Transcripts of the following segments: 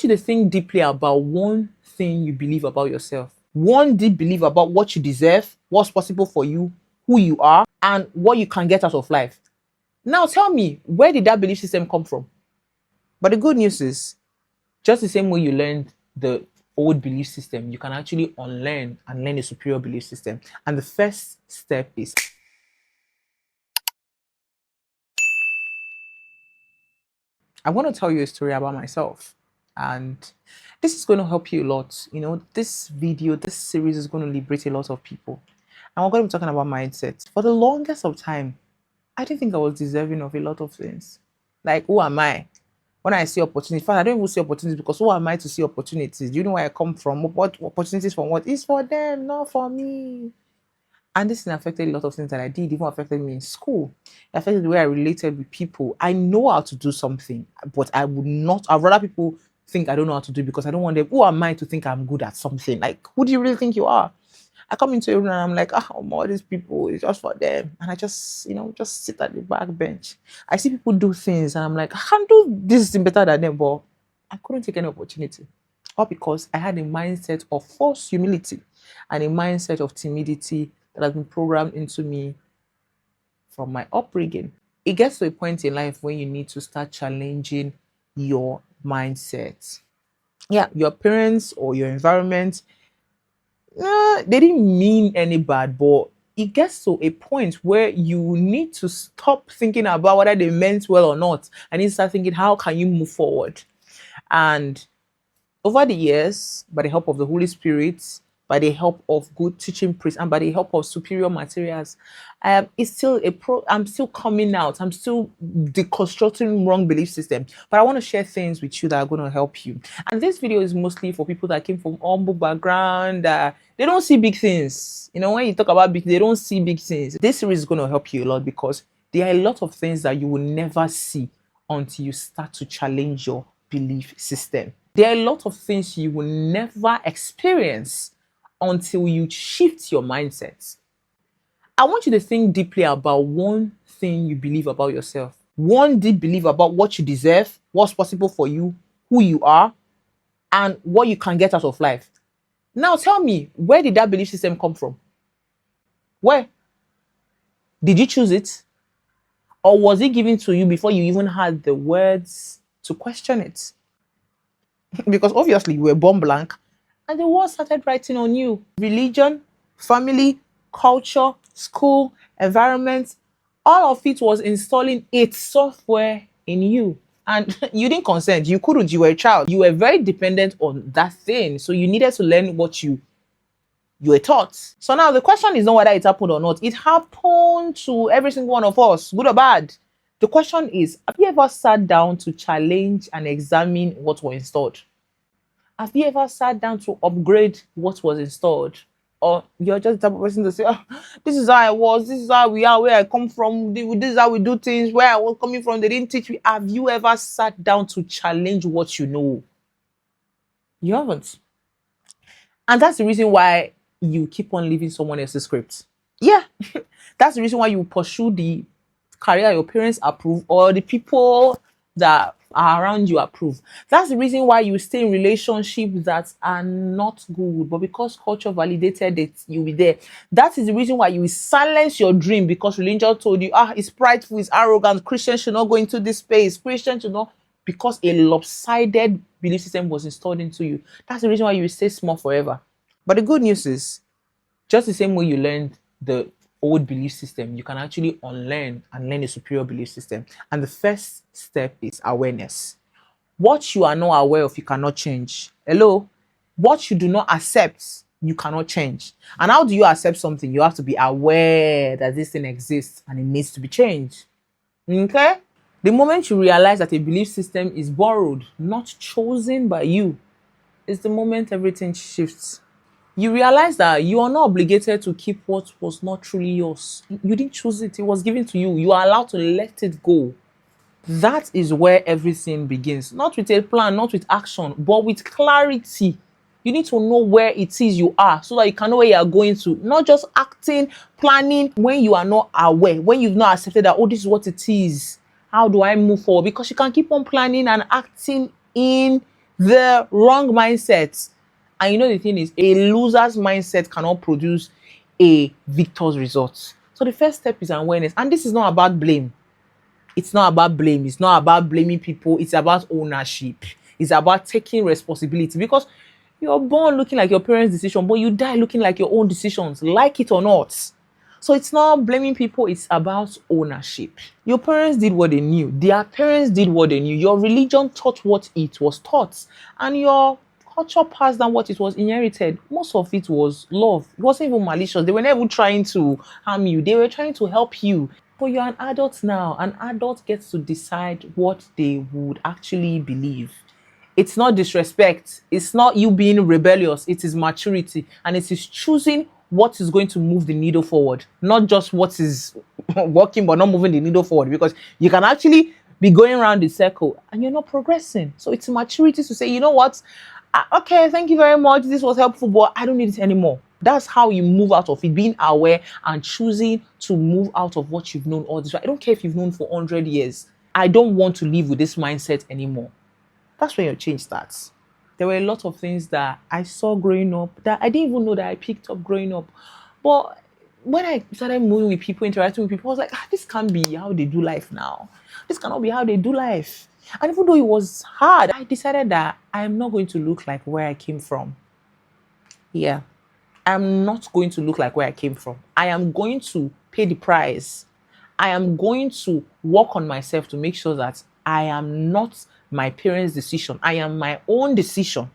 want you to think deeply about one thing you believe about yourself. One deep belief about what you deserve, what's possible for you, who you are, and what you can get out of life. Now tell me, where did that belief system come from? But the good news is, just the same way you learned the old belief system, you can actually unlearn and learn a superior belief system. And the first step is I want to tell you a story about myself. And this is going to help you a lot. This video, this series is going to liberate a lot of people. And we're going to be talking about mindset. For the longest of time, I didn't think I was deserving of a lot of things. Like, who am I? When I see opportunities, in fact, I don't even see opportunities because who am I to see opportunities? Do you know where I come from? What opportunities from what? It's for them, not for me. And this thing affected a lot of things that I did, even affected me in school. It affected the way I related with people. I know how to do something, but I'd rather people think I don't know how to do it because I don't want them. Who am I to think I'm good at something? Like, who do you really think you are? I come into a room and I'm like, all these people, it's just for them. And I just sit at the back bench. I see people do things and I'm like, I can do this thing better than them, but I couldn't take any opportunity. All because I had a mindset of false humility and a mindset of timidity that has been programmed into me from my upbringing. It gets to a point in life when you need to start challenging your mindset. Yeah, your parents or your environment, they didn't mean any bad, but it gets to a point where you need to stop thinking about whether they meant well or not, and you start thinking, how can you move forward? And over the years, by the help of the Holy Spirit, by the help of good teaching priests, and by the help of superior materials, it's still I'm still coming out. I'm still deconstructing wrong belief system. But I want to share things with you that are going to help you. And this video is mostly for people that came from humble background. They don't see big things. When you talk about big, they don't see big things. This series is going to help you a lot because there are a lot of things that you will never see until you start to challenge your belief system. There are a lot of things you will never experience until you shift your mindset. I want you to think deeply about one thing you believe about yourself. One deep belief about what you deserve, what's possible for you, who you are, and what you can get out of life. Now tell me, where did that belief system come from? Where? Did you choose it? Or was it given to you before you even had the words to question it? Because obviously you were born blank and the world started writing on you. Religion, family, culture, school, environment, all of it was installing its software in you. And you didn't consent. You couldn't. You were a child. You were very dependent on that thing. So you needed to learn what you were taught. So now the question is not whether it happened or not. It happened to every single one of us, good or bad. The question is, have you ever sat down to challenge and examine what was installed? Have you ever sat down to upgrade what was installed? Or you're just the type of person to say, this is how I was, this is how we are, where I come from, this is how we do things, where I was coming from, they didn't teach me. Have you ever sat down to challenge what you know? You haven't. And that's the reason why you keep on living someone else's script. Yeah, that's the reason why you pursue the career your parents approve or the people that are around you approve. That's the reason why you stay in relationships that are not good, but because culture validated it, you'll be there. That is the reason why you silence your dream because religion told you, it's prideful, it's arrogant, Christians should not go into this space, Christians should not, because a lopsided belief system was installed into you. That's the reason why you stay small forever. But the good news is, just the same way you learned the old belief system, you can actually unlearn and learn a superior belief system. And the first step is awareness. What you are not aware of, you cannot change. Hello? What you do not accept, you cannot change. And how do you accept something? You have to be aware that this thing exists and it needs to be changed. Okay? The moment you realize that a belief system is borrowed, not chosen by you, is the moment everything shifts. You realize that you are not obligated to keep what was not truly yours. You didn't choose it. It was given to you. You are allowed to let it go. That is where everything begins. Not with a plan, not with action, but with clarity. You need to know where it is you are so that you can know where you are going to. Not just acting, planning when you are not aware, when you've not accepted that, this is what it is. How do I move forward? Because you can keep on planning and acting in the wrong mindset. And you know the thing is, a loser's mindset cannot produce a victor's result. So the first step is awareness. And this is not about blame. It's not about blame. It's not about blaming people. It's about ownership. It's about taking responsibility, because you're born looking like your parents' decision, but you die looking like your own decisions, like it or not. So it's not blaming people, it's about ownership. Your parents did what they knew. Their parents did what they knew. Your religion taught what it was taught. And your culture passed down what it was inherited. Most of it was love. It wasn't even malicious. They were never trying to harm you. They were trying to help you. But you're an adult now. An adult gets to decide what they would actually believe. It's not disrespect. It's not you being rebellious. It is maturity. And it is choosing what is going to move the needle forward, not just what is working but not moving the needle forward, because you can actually be going around the circle and you're not progressing. So it's maturity to say, you know what? Okay, thank you very much. This was helpful, but I don't need it anymore. That's how you move out of it, being aware and choosing to move out of what you've known all this while. I don't care if you've known for 100 years. I don't want to live with this mindset anymore. That's when your change starts. There were a lot of things that I saw growing up that I didn't even know that I picked up growing up. But when I started moving with people, interacting with people, I was like, this can't be how they do life now. This cannot be how they do life. And even though it was hard, I decided that I am not going to look like where I came from. Yeah. I'm not going to look like where I came from. I am going to pay the price. I am going to work on myself to make sure that I am not my parents' decision. I am my own decision.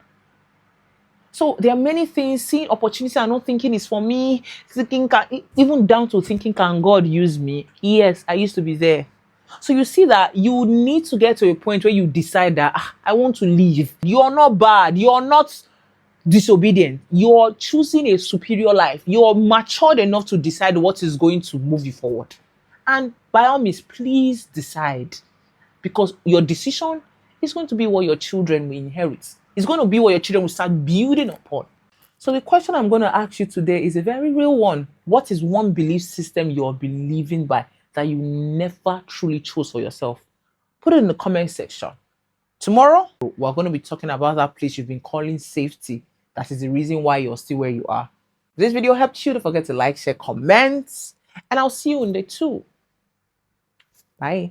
So there are many things, seeing opportunity and not thinking is for me, thinking, even down to thinking, can God use me? Yes, I used to be there. So you see that you need to get to a point where you decide that I want to leave. You're not bad. You're not disobedient. You're choosing a superior life. You're matured enough to decide what is going to move you forward. And by all means, please decide, because your decision is going to be what your children will inherit. It's going to be what your children will start building upon. So the question I'm going to ask you today is a very real one. What is one belief system you're believing by that you never truly chose for yourself? Put it in the comment section. Tomorrow, we're going to be talking about that place you've been calling safety. That is the reason why you're still where you are. If this video helped you, don't forget to like, share, comment, and I'll see you in day 2. Bye.